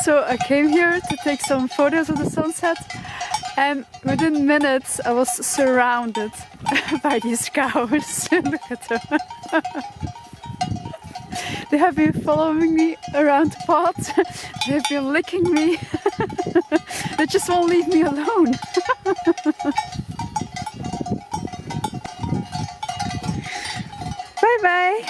So I came here to take some photos of the sunset, and within minutes I was surrounded by these cows. Look at them. They have been following me around the pot. They've been licking me. They just won't leave me alone. Bye bye.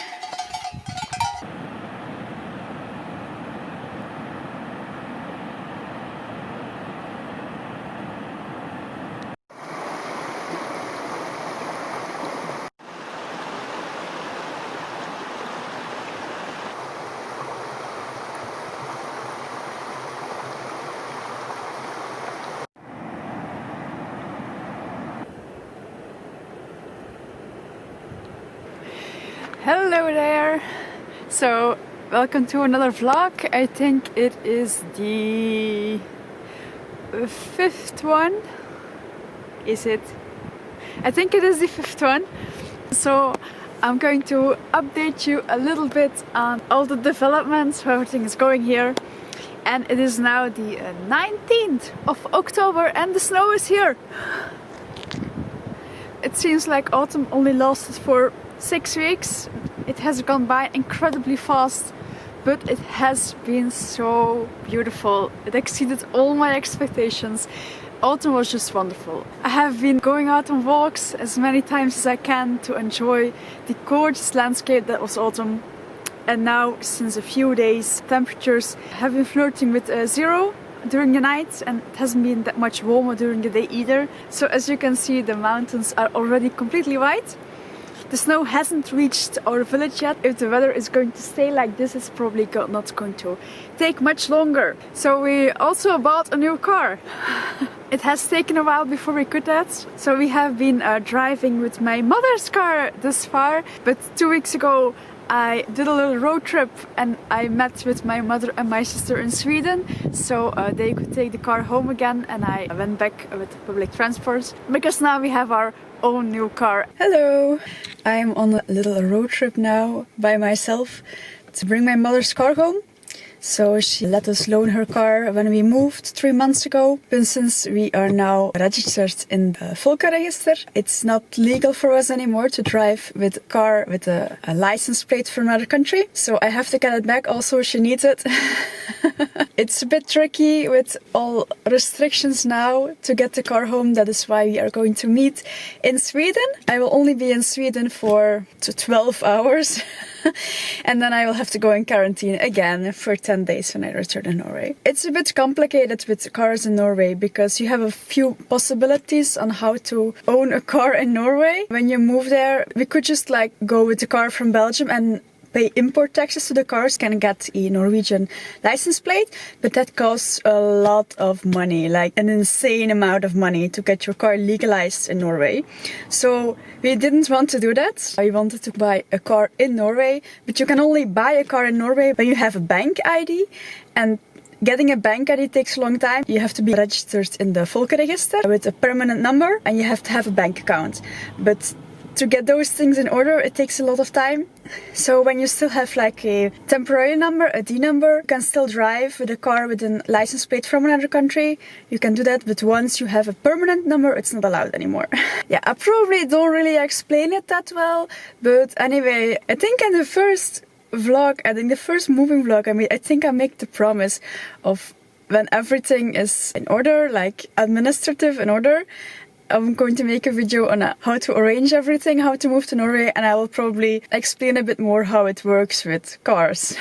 Hello there! So, welcome to another vlog. I think it is the 5th one. Is it? I think it is the 5th one. So, I'm going to update you a little bit on all the developments, how everything is going here. And it is now the 19th of October and the snow is here. It seems like autumn only lasted for 6 weeks. It has gone by incredibly fast, but it has been so beautiful. It exceeded all my expectations. Autumn was just wonderful. I have been going out on walks as many times as I can to enjoy the gorgeous landscape that was autumn. And now, since a few days, temperatures have been flirting with 0 during the night, and it hasn't been that much warmer during the day either. So as you can see, the mountains are already completely white. The snow hasn't reached our village yet. If the weather is going to stay like this, it's probably not going to take much longer. So we also bought a new car. It has taken a while before we could that. So we have been driving with my mother's car this far, but 2 weeks ago I did a little road trip and I met with my mother and my sister in Sweden, so they could take the car home again, and I went back with public transport because now we have our own new car. Hello! I'm on a little road trip now by myself to bring my mother's car home. So she let us loan her car when we moved 3 months ago. But since we are now registered in the folklore, it's not legal for us anymore to drive with a car with a license plate from another country. So I have to get it back. Also, she needs it. It's a bit tricky with all restrictions now to get the car home. That is why we are going to meet in Sweden. I will only be in Sweden for 12 hours. And then I will have to go in quarantine again for 10 days when I return to Norway. It's a bit complicated with cars in Norway because you have a few possibilities on how to own a car in Norway. When you move there, we could just like go with the car from Belgium and pay import taxes to the cars, can get a Norwegian license plate, but that costs a lot of money, like an insane amount of money to get your car legalized in Norway. So we didn't want to do that. I wanted to buy a car in Norway, but you can only buy a car in Norway when you have a bank ID, and getting a bank ID takes a long time. You have to be registered in the Folkeregister with a permanent number, and you have to have a bank account. But to get those things in order, it takes a lot of time. So when you still have like a temporary number, a D number, you can still drive with a car with a license plate from another country. You can do that, but once you have a permanent number, it's not allowed anymore. Yeah, I probably don't really explain it that well, but anyway, I think in the first vlog, I think the first moving vlog, I think I make the promise of when everything is in order, like administrative in order, I'm going to make a video on how to arrange everything, how to move to Norway, and I will probably explain a bit more how it works with cars.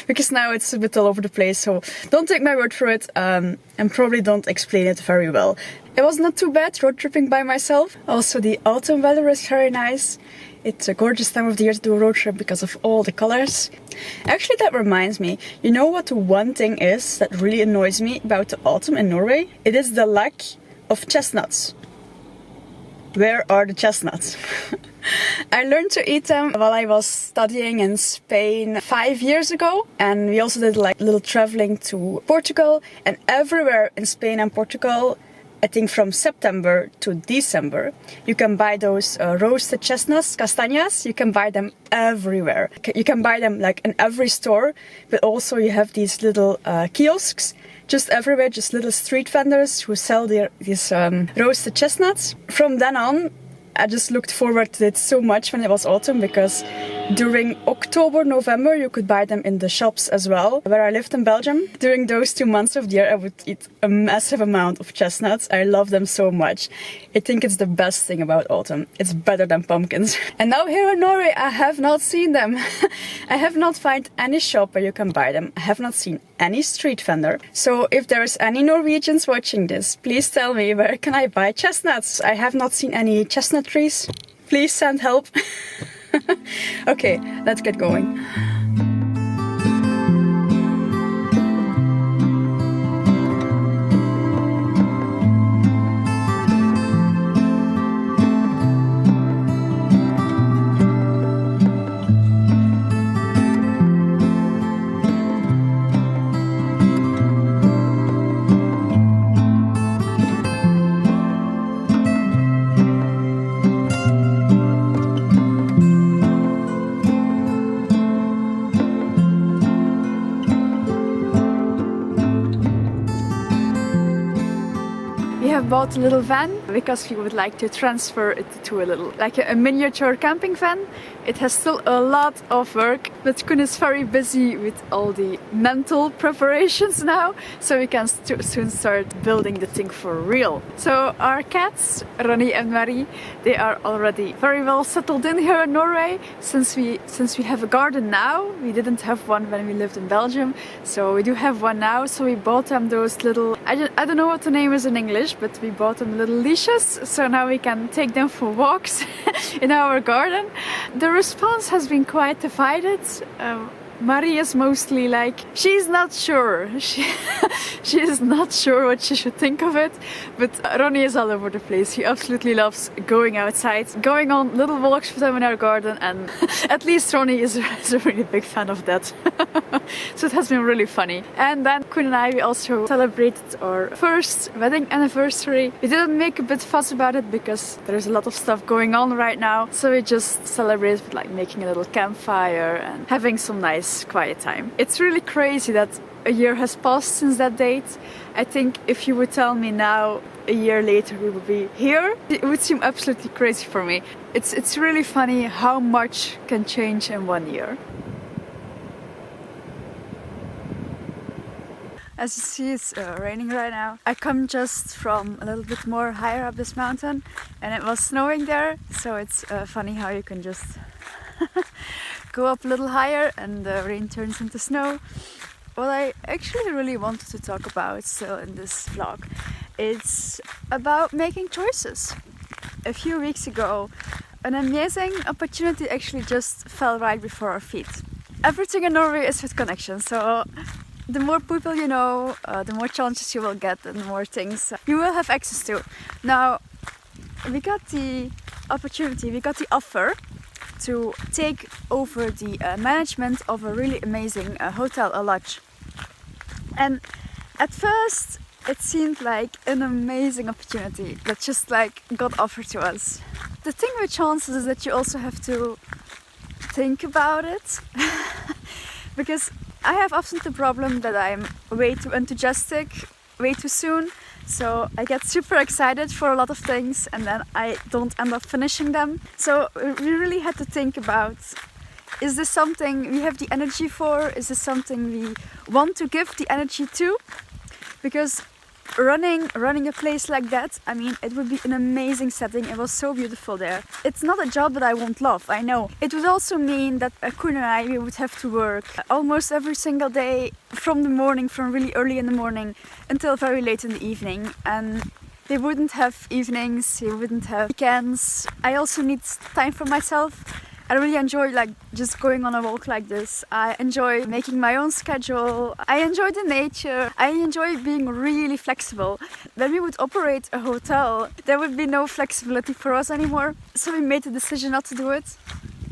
Because now it's a bit all over the place, so don't take my word for it, and probably don't explain it very well. It was not too bad road tripping by myself. Also, the autumn weather is very nice. It's a gorgeous time of the year to do a road trip because of all the colors. Actually, that reminds me, you know what the one thing is that really annoys me about the autumn in Norway? It is the lack of chestnuts. Where are the chestnuts? I learned to eat them while I was studying in Spain 5 years ago, and we also did like little traveling to Portugal, and everywhere in Spain and Portugal I think from September to December, you can buy those roasted chestnuts, castañas. You can buy them everywhere. You can buy them like in every store, but also you have these little kiosks just everywhere, just little street vendors who sell these roasted chestnuts. From then on, I just looked forward to it so much when it was autumn, because during October, November, you could buy them in the shops as well. Where I lived in Belgium, during those 2 months of the year, I would eat a massive amount of chestnuts. I love them so much. I think it's the best thing about autumn. It's better than pumpkins. And now here in Norway, I have not seen them. I have not found any shop where you can buy them. I have not seen any street vendor. So if there's any Norwegians watching this, please tell me, where can I buy chestnuts? I have not seen any chestnut trees. Please send help. Okay, let's get going. Bought a little van because we would like to transfer it to a little, like a miniature camping van. It has still a lot of work, but Kun is very busy with all the mental preparations now, so we can soon start building the thing for real. So our cats, Ronnie and Marie, they are already very well settled in here in Norway. Since we have a garden now, we didn't have one when we lived in Belgium, so we do have one now. So we bought them those little, I don't know what the name is in English, but we bought them little leashes, so now we can take them for walks in our garden. The response has been quite divided. Marie is mostly like, she's not sure. She is not sure what she should think of it. But Ronnie is all over the place. He absolutely loves going outside, going on little walks with them in our garden, and at least Ronnie is a really big fan of that. So it has been really funny. And then Kun and I, we also celebrated our first wedding anniversary. We didn't make a big fuss about it because there's a lot of stuff going on right now. So we just celebrated with like making a little campfire and having some nice quiet time. It's really crazy that a year has passed since that date. I think if you would tell me now, a year later we would be here, it would seem absolutely crazy for me. It's really funny how much can change in 1 year. As you see, it's raining right now. I come just from a little bit more higher up this mountain, and it was snowing there, so it's funny how you can just go up a little higher and the rain turns into snow. What I actually really wanted to talk about still in this vlog, it's about making choices. A few weeks ago, an amazing opportunity actually just fell right before our feet. Everything in Norway is with connection, so the more people you know, the more chances you will get and the more things you will have access to. Now, we got the opportunity, we got the offer to take over the management of a really amazing hotel, a lodge. And at first it seemed like an amazing opportunity that just like got offered to us. The thing with chances is that you also have to think about it because I have often the problem that I'm way too enthusiastic, way too soon. So I get super excited for a lot of things and then I don't end up finishing them. So we really had to think about, is this something we have the energy for? Is this something we want to give the energy to? Because running a place like that, I mean, it would be an amazing setting. It was so beautiful there. It's not a job that I won't love, I know. It would also mean that Kun and I, we would have to work almost every single day from the morning, from really early in the morning until very late in the evening. And they wouldn't have evenings, they wouldn't have weekends. I also need time for myself. I really enjoy like just going on a walk like this. I enjoy making my own schedule. I enjoy the nature. I enjoy being really flexible. When we would operate a hotel, there would be no flexibility for us anymore. So we made the decision not to do it.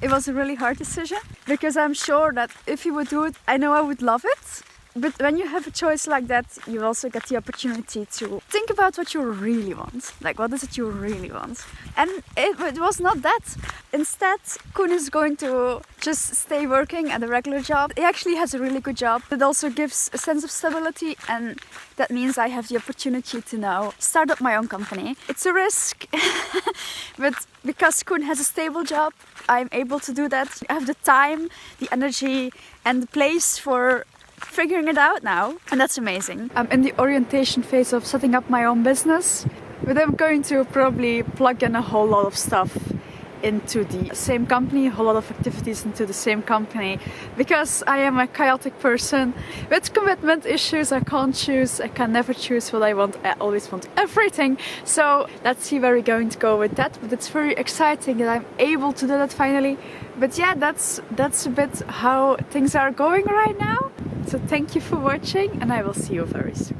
It was a really hard decision because I'm sure that if we would do it, I know I would love it. But when you have a choice like that, you also get the opportunity to think about what you really want. Like, what is it you really want? And it was not that. Instead, Koen is going to just stay working at a regular job. He actually has a really good job. It also gives a sense of stability, and that means I have the opportunity to now start up my own company. It's a risk, but because Koen has a stable job, I'm able to do that. I have the time, the energy, and the place for figuring it out now, and that's amazing. I'm in the orientation phase of setting up my own business, but I'm going to probably plug in a whole lot of stuff into the same company, a whole lot of activities into the same company, because I am a chaotic person with commitment issues. I can't choose, I can never choose what I want, I always want everything. So let's see where we're going to go with that, but it's very exciting that I'm able to do that finally. But yeah, that's a bit how things are going right now. So thank you for watching, and I will see you very soon.